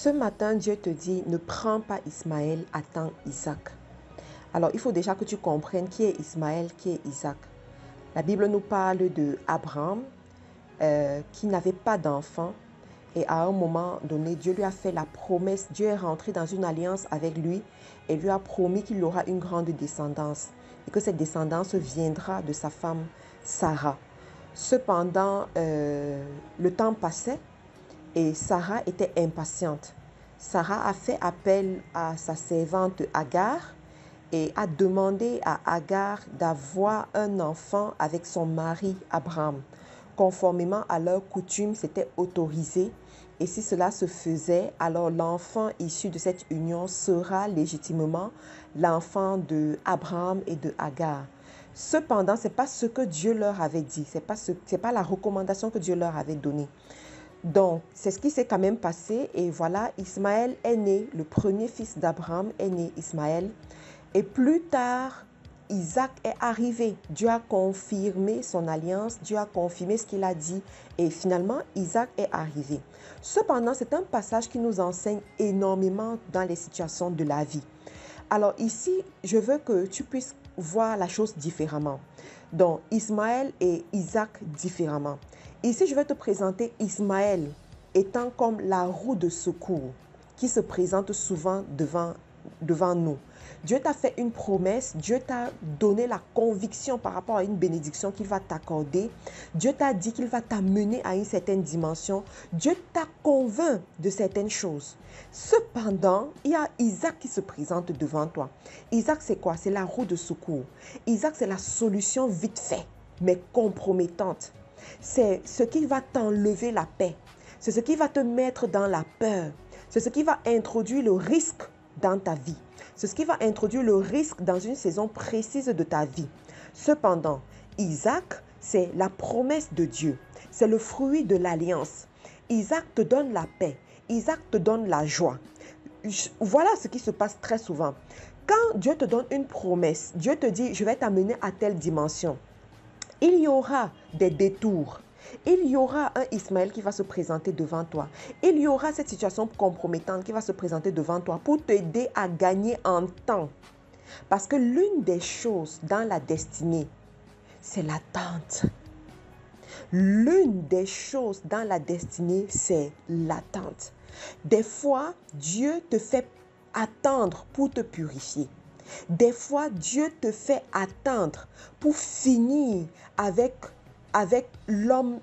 Ce matin, Dieu te dit, ne prends pas Ismaël, attends Isaac. Alors, il faut déjà que tu comprennes qui est Ismaël, qui est Isaac. La Bible nous parle de Abraham qui n'avait pas d'enfant. Et à un moment donné, Dieu lui a fait la promesse. Dieu est rentré dans une alliance avec lui et lui a promis qu'il aura une grande descendance et que cette descendance viendra de sa femme Sarah. Cependant, le temps passait et Sarah était impatiente. Sarah a fait appel à sa servante Agar et a demandé à Agar d'avoir un enfant avec son mari Abraham. Conformément à leur coutume, c'était autorisé. Et si cela se faisait, alors l'enfant issu de cette union sera légitimement l'enfant de Abraham et de Agar. Cependant, ce n'est pas ce que Dieu leur avait dit. Ce n'est pas la recommandation que Dieu leur avait donnée. Donc, c'est ce qui s'est quand même passé. Et voilà, Ismaël est né, le premier fils d'Abraham est né Ismaël. Et plus tard, Isaac est arrivé. Dieu a confirmé son alliance, Dieu a confirmé ce qu'il a dit et finalement Isaac est arrivé. Cependant, c'est un passage qui nous enseigne énormément dans les situations de la vie. Alors ici, je veux que tu puisses voir la chose différemment. Donc, Ismaël et Isaac différemment. Ici, je vais te présenter Ismaël étant comme la roue de secours qui se présente souvent devant nous. Dieu t'a fait une promesse, Dieu t'a donné la conviction par rapport à une bénédiction qu'il va t'accorder. Dieu t'a dit qu'il va t'amener à une certaine dimension. Dieu t'a convaincu de certaines choses. Cependant, il y a Isaac qui se présente devant toi. Isaac, c'est quoi? C'est la roue de secours. Isaac, c'est la solution vite fait, mais compromettante. C'est ce qui va t'enlever la paix. C'est ce qui va te mettre dans la peur. C'est ce qui va introduire le risque dans ta vie. C'est ce qui va introduire le risque dans une saison précise de ta vie. Cependant, Isaac, c'est la promesse de Dieu. C'est le fruit de l'alliance. Isaac te donne la paix. Isaac te donne la joie. Voilà ce qui se passe très souvent. Quand Dieu te donne une promesse, Dieu te dit, je vais t'amener à telle dimension. Il y aura des détours. Il y aura un Ismaël qui va se présenter devant toi. Il y aura cette situation compromettante qui va se présenter devant toi pour t'aider à gagner en temps. Parce que l'une des choses dans la destinée, c'est l'attente. L'une des choses dans la destinée, c'est l'attente. Des fois, Dieu te fait attendre pour te purifier. Des fois, Dieu te fait attendre pour finir avec l'homme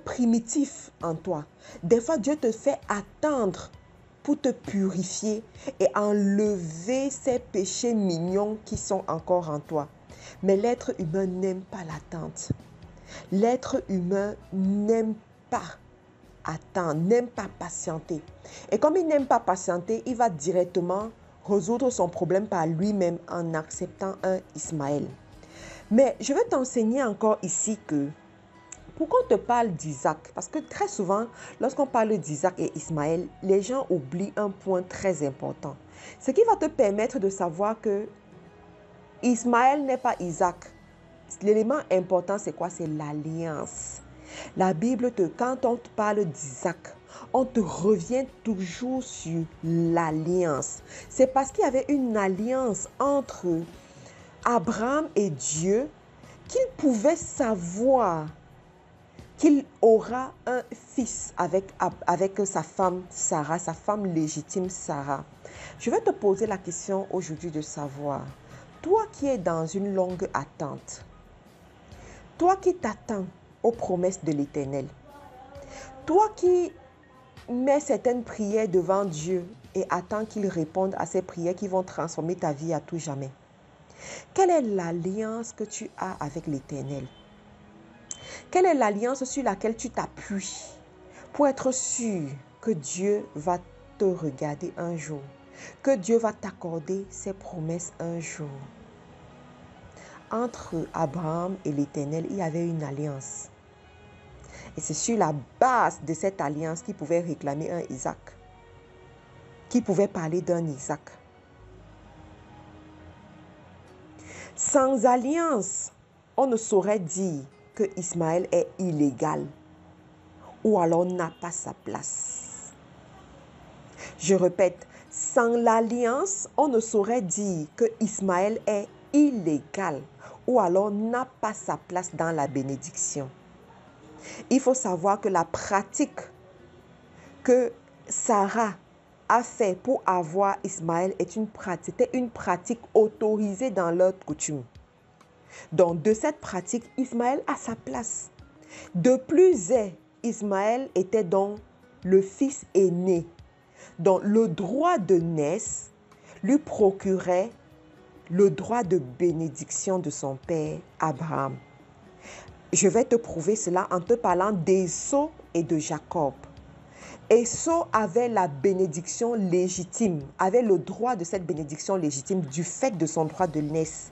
primitif en toi. Des fois, Dieu te fait attendre pour te purifier et enlever ces péchés mignons qui sont encore en toi. Mais l'être humain n'aime pas l'attente. L'être humain n'aime pas attendre, n'aime pas patienter. Et comme il n'aime pas patienter, il va directement résoudre son problème par lui-même en acceptant un Ismaël. Mais je veux t'enseigner encore ici que pourquoi on te parle d'Isaac? Parce que très souvent, lorsqu'on parle d'Isaac et Ismaël, les gens oublient un point très important. Ce qui va te permettre de savoir que Ismaël n'est pas Isaac. L'élément important, c'est quoi? C'est l'alliance. La Bible, quand on te parle d'Isaac, on te revient toujours sur l'alliance. C'est parce qu'il y avait une alliance entre Abraham et Dieu qu'il pouvait savoir qu'il aura un fils avec sa femme Sarah, sa femme légitime Sarah. Je vais te poser la question aujourd'hui de savoir, toi qui es dans une longue attente, toi qui t'attends aux promesses de l'Éternel, toi qui mets certaines prières devant Dieu et attends qu'il réponde à ces prières qui vont transformer ta vie à tout jamais. Quelle est l'alliance que tu as avec l'Éternel? Quelle est l'alliance sur laquelle tu t'appuies pour être sûr que Dieu va te regarder un jour, que Dieu va t'accorder ses promesses un jour? Entre Abraham et l'Éternel, il y avait une alliance. Et c'est sur la base de cette alliance qu'il pouvait réclamer un Isaac, qu'il pouvait parler d'un Isaac. Sans alliance, on ne saurait dire que Ismaël est illégal ou alors n'a pas sa place. Je répète, sans l'alliance, on ne saurait dire que Ismaël est illégal ou alors n'a pas sa place dans la bénédiction. Il faut savoir que la pratique que Sarah a fait pour avoir Ismaël était une pratique autorisée dans l'ordre coutume. Donc, de cette pratique, Ismaël a sa place. De plus Ismaël était donc le fils aîné. Donc, le droit de naissance lui procurait le droit de bénédiction de son père Abraham. Je vais te prouver cela en te parlant d'Ésau et de Jacob. Ésau avait la bénédiction légitime, avait le droit de cette bénédiction légitime du fait de son droit de naissance.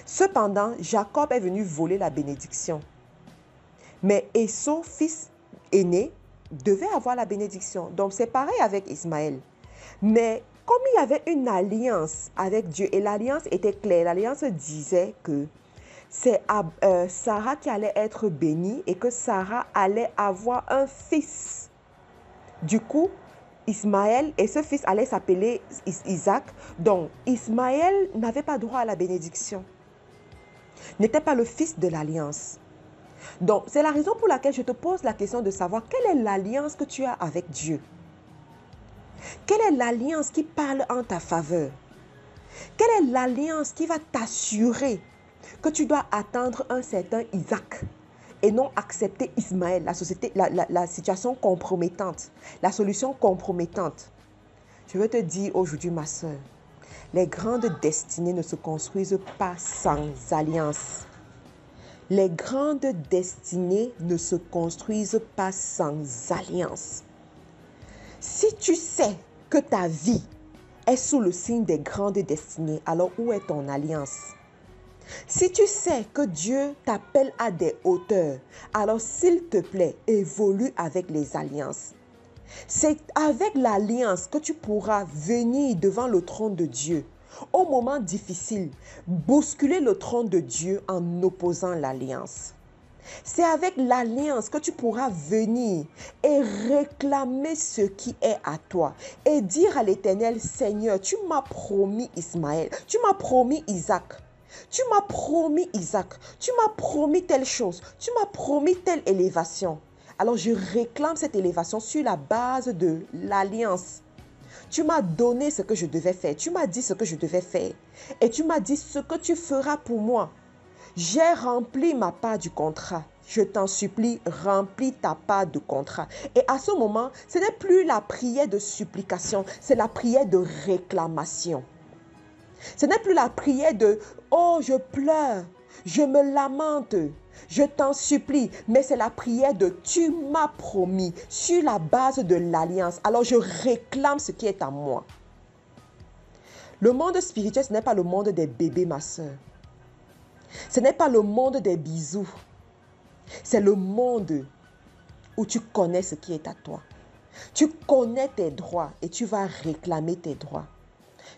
Cependant, Jacob est venu voler la bénédiction. Mais Ésau, fils aîné, devait avoir la bénédiction. Donc c'est pareil avec Ismaël. Mais comme il y avait une alliance avec Dieu, et l'alliance était claire, l'alliance disait que c'est Sarah qui allait être bénie et que Sarah allait avoir un fils. Du coup, Ismaël et ce fils allait s'appeler Isaac. Donc, Ismaël n'avait pas droit à la bénédiction. N'était pas le fils de l'alliance. Donc, c'est la raison pour laquelle je te pose la question de savoir quelle est l'alliance que tu as avec Dieu. Quelle est l'alliance qui parle en ta faveur? Quelle est l'alliance qui va t'assurer que tu dois attendre un certain Isaac et non accepter Ismaël, la situation compromettante, la solution compromettante? Je veux te dire aujourd'hui, ma soeur, les grandes destinées ne se construisent pas sans alliance. Les grandes destinées ne se construisent pas sans alliance. Si tu sais que ta vie est sous le signe des grandes destinées, alors où est ton alliance? Si tu sais que Dieu t'appelle à des hauteurs, alors s'il te plaît, évolue avec les alliances. C'est avec l'alliance que tu pourras venir devant le trône de Dieu. Au moment difficile, bousculer le trône de Dieu en opposant l'alliance. C'est avec l'alliance que tu pourras venir et réclamer ce qui est à toi et dire à l'Éternel, Seigneur, tu m'as promis Ismaël, tu m'as promis Isaac. Tu m'as promis Isaac, tu m'as promis telle chose, tu m'as promis telle élévation. Alors je réclame cette élévation sur la base de l'alliance. Tu m'as donné ce que je devais faire, tu m'as dit ce que je devais faire et tu m'as dit ce que tu feras pour moi. J'ai rempli ma part du contrat. Je t'en supplie, remplis ta part de contrat. Et à ce moment, ce n'est plus la prière de supplication, c'est la prière de réclamation. Ce n'est plus la prière de « Oh, je pleure, je me lamente, je t'en supplie », mais c'est la prière de « Tu m'as promis » sur la base de l'alliance. Alors je réclame ce qui est à moi. Le monde spirituel, ce n'est pas le monde des bébés, ma soeur. Ce n'est pas le monde des bisous. C'est le monde où tu connais ce qui est à toi. Tu connais tes droits et tu vas réclamer tes droits.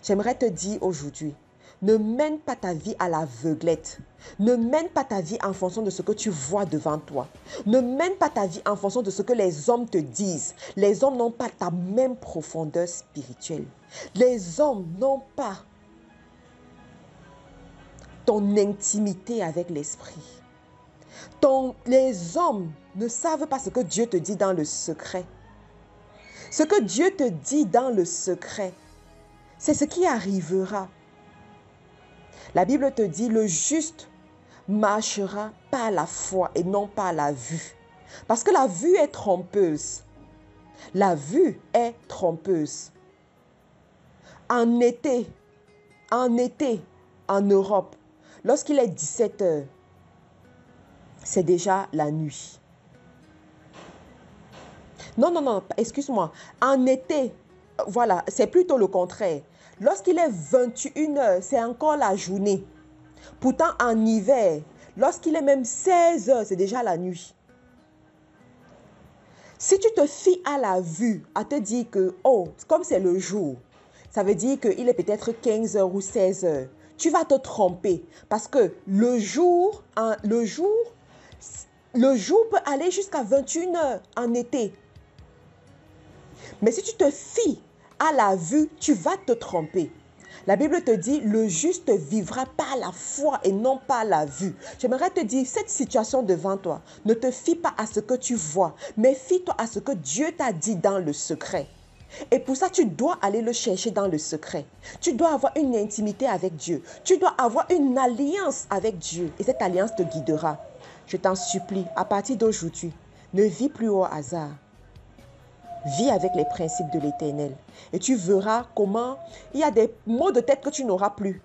J'aimerais te dire aujourd'hui, ne mène pas ta vie à l'aveuglette. Ne mène pas ta vie en fonction de ce que tu vois devant toi. Ne mène pas ta vie en fonction de ce que les hommes te disent. Les hommes n'ont pas ta même profondeur spirituelle. Les hommes n'ont pas ton intimité avec l'esprit. Les hommes ne savent pas ce que Dieu te dit dans le secret. Ce que Dieu te dit dans le secret, c'est ce qui arrivera. La Bible te dit, le juste marchera par la foi et non par la vue. Parce que la vue est trompeuse. La vue est trompeuse. En été, en Europe, lorsqu'il est 17 heures, c'est déjà la nuit. Non, excuse-moi. En été, voilà, c'est plutôt le contraire. Lorsqu'il est 21 heures, c'est encore la journée. Pourtant, en hiver, lorsqu'il est même 16 heures, c'est déjà la nuit. Si tu te fies à la vue, à te dire que, oh, comme c'est le jour, ça veut dire qu'il est peut-être 15 heures ou 16 heures. Tu vas te tromper parce que le jour, Le jour peut aller jusqu'à 21 heures en été. Mais si tu te fies à la vue, tu vas te tromper. La Bible te dit, le juste vivra par la foi et non par la vue. J'aimerais te dire, cette situation devant toi, ne te fie pas à ce que tu vois, mais fie-toi à ce que Dieu t'a dit dans le secret. Et pour ça, tu dois aller le chercher dans le secret. Tu dois avoir une intimité avec Dieu. Tu dois avoir une alliance avec Dieu. Et cette alliance te guidera. Je t'en supplie, à partir d'aujourd'hui, ne vis plus au hasard. Vis avec les principes de l'Éternel. Et tu verras comment il y a des maux de tête que tu n'auras plus.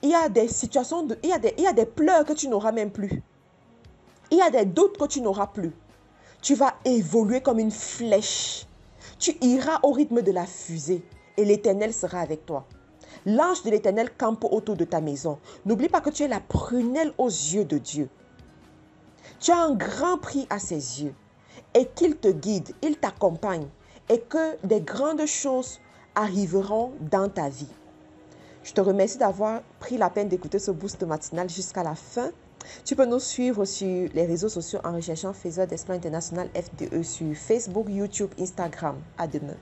Il y a des situations, il y a des pleurs que tu n'auras même plus. Il y a des doutes que tu n'auras plus. Tu vas évoluer comme une flèche. Tu iras au rythme de la fusée et l'Éternel sera avec toi. L'ange de l'Éternel campe autour de ta maison. N'oublie pas que tu es la prunelle aux yeux de Dieu. Tu as un grand prix à ses yeux et qu'il te guide, il t'accompagne et que des grandes choses arriveront dans ta vie. Je te remercie d'avoir pris la peine d'écouter ce boost matinal jusqu'à la fin. Tu peux nous suivre sur les réseaux sociaux en recherchant Faiseur d'Exploit International FDE sur Facebook, YouTube, Instagram. À demain.